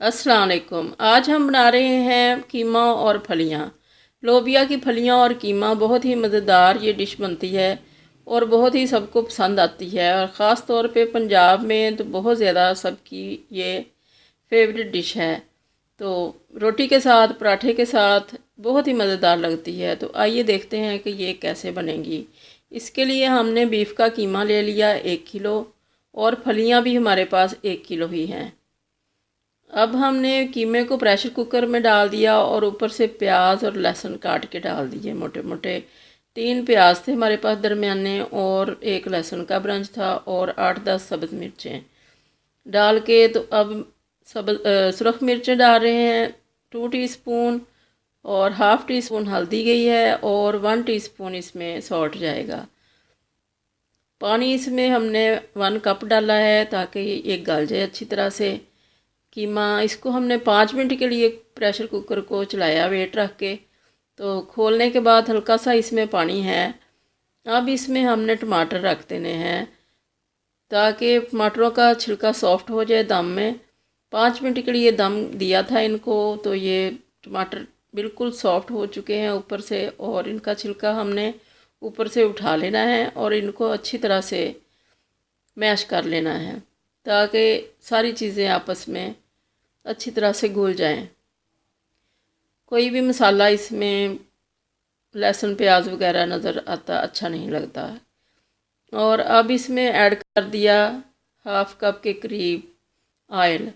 अस्सलाम वालेकुम। आज हम बना रहे हैं कीमा और फलियाँ। लोबिया की फलियाँ और कीमा बहुत ही मज़ेदार ये डिश बनती है और बहुत ही सबको पसंद आती है, और ख़ास तौर पे पंजाब में तो बहुत ज़्यादा सबकी ये फेवरेट डिश है। तो रोटी के साथ, पराठे के साथ बहुत ही मज़ेदार लगती है। तो आइए देखते हैं कि ये कैसे बनेगी। इसके लिए हमने बीफ का कीमा ले लिया 1 किलो, और फलियाँ भी हमारे पास 1 किलो ही हैं। अब हमने कीमे को प्रेशर कुकर में डाल दिया और ऊपर से प्याज और लहसुन काट के डाल दिए मोटे मोटे। 3 प्याज थे हमारे पास दरमियाने, और 1 लहसुन का ब्रंच था, और 8-10 सब्ज़ मिर्चें डाल के। तो अब सुरख मिर्चें डाल रहे हैं 2 टीस्पून, और हाफ़ टी स्पून हल्दी गई है, और 1 टीस्पून इसमें सॉल्ट जाएगा। पानी इसमें हमने 1 कप डाला है ताकि ये गल जाए अच्छी तरह से कीमा। इसको हमने 5 मिनट के लिए प्रेशर कुकर को चलाया वेट रख के। तो खोलने के बाद हल्का सा इसमें पानी है। अब इसमें हमने टमाटर रख देने हैं ताकि टमाटरों का छिलका सॉफ्ट हो जाए दम में। 5 मिनट के लिए दम दिया था इनको, तो ये टमाटर बिल्कुल सॉफ्ट हो चुके हैं ऊपर से, और इनका छिलका हमने ऊपर से उठा लेना है और इनको अच्छी तरह से मैश कर लेना है ताकि सारी चीज़ें आपस में अच्छी तरह से घुल जाएं। कोई भी मसाला इसमें लहसुन प्याज वगैरह नज़र आता अच्छा नहीं लगता। और अब इसमें ऐड कर दिया 1/2 कप के करीब ऑयल।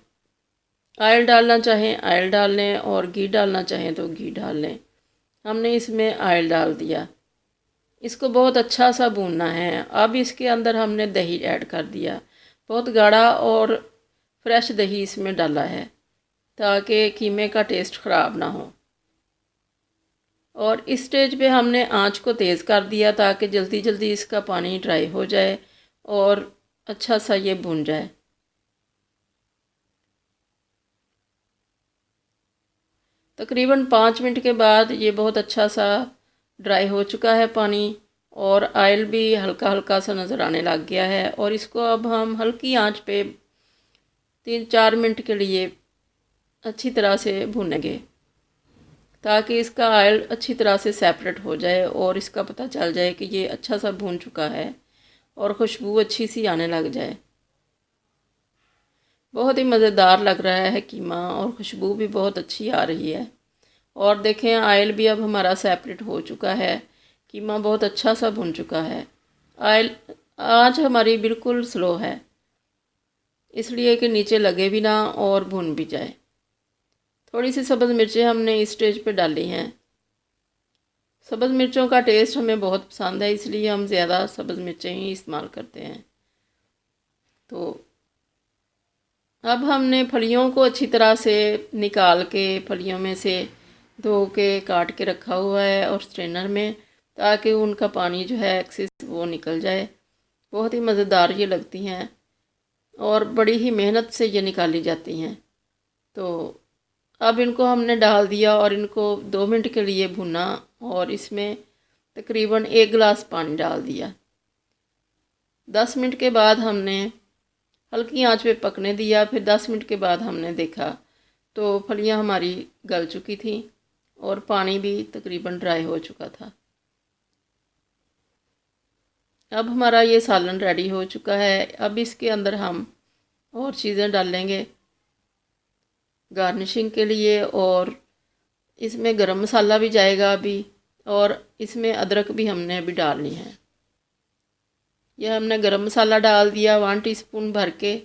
ऑयल डालना चाहें ऑयल डाल लें, और घी डालना चाहें तो घी डाल लें। हमने इसमें ऑयल डाल दिया। इसको बहुत अच्छा सा भूनना है। अब इसके अंदर हमने दही ऐड कर दिया। बहुत गाढ़ा और फ्रेश दही इसमें डाला है ताकि कीमे का टेस्ट ख़राब ना हो। और इस स्टेज पे हमने आंच को तेज़ कर दिया ताकि जल्दी जल्दी इसका पानी ड्राई हो जाए और अच्छा सा ये भुन जाए। तकरीबन 5 मिनट के बाद ये बहुत अच्छा सा ड्राई हो चुका है पानी, और ऑयल भी हल्का हल्का सा नज़र आने लग गया है। और इसको अब हम हल्की आंच पे 3-4 मिनट के लिए अच्छी तरह से भूनेंगे ताकि इसका ऑयल अच्छी तरह से सेपरेट हो जाए और इसका पता चल जाए कि ये अच्छा सा भून चुका है और खुशबू अच्छी सी आने लग जाए। बहुत ही मज़ेदार लग रहा है कीमा, और खुशबू भी बहुत अच्छी आ रही है। और देखें ऑयल भी अब हमारा सेपरेट हो चुका है। कीमा बहुत अच्छा सा भुन चुका है। ऑयल आँच हमारी बिल्कुल स्लो है, इसलिए कि नीचे लगे भी ना और भुन भी जाए। थोड़ी सी सब्ज़ मिर्चें हमने इस स्टेज पे डाली हैं। सब्ज़ मिर्चों का टेस्ट हमें बहुत पसंद है, इसलिए हम ज़्यादा सब्ज़ मिर्चें ही इस्तेमाल करते हैं। तो अब हमने फलियों को अच्छी तरह से निकाल के फलियों में से धो के काट के रखा हुआ है और स्ट्रेनर में, ताकि उनका पानी जो है एक्सेस वो निकल जाए। बहुत ही मज़ेदार ये लगती हैं और बड़ी ही मेहनत से ये निकाली जाती हैं। तो अब इनको हमने डाल दिया और इनको 2 मिनट के लिए भुना, और इसमें तकरीबन 1 गिलास पानी डाल दिया। 10 मिनट के बाद हमने हल्की आंच पे पकने दिया। फिर 10 मिनट के बाद हमने देखा तो फलियां हमारी गल चुकी थी और पानी भी तकरीबन ड्राई हो चुका था। अब हमारा ये सालन रेडी हो चुका है। अब इसके अंदर हम और चीज़ें डालेंगे गार्निशिंग के लिए, और इसमें गरम मसाला भी जाएगा अभी, और इसमें अदरक भी हमने अभी डालनी है। यह हमने गरम मसाला डाल दिया 1 टीस्पून भर के।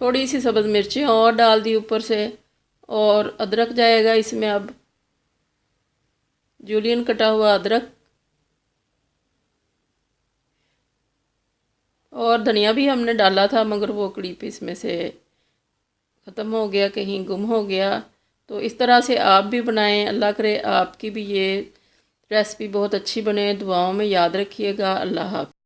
थोड़ी सी सब्ज़ मिर्चें और डाल दी ऊपर से, और अदरक जाएगा इसमें अब, जूलियन कटा हुआ अदरक। और धनिया भी हमने डाला था, मगर वो क्लिप इसमें से ख़त्म हो गया, कहीं गुम हो गया। तो इस तरह से आप भी बनाएं। अल्लाह करे आपकी भी ये रेसिपी बहुत अच्छी बने। दुआओं में याद रखिएगा। अल्लाह हाफ़िज़।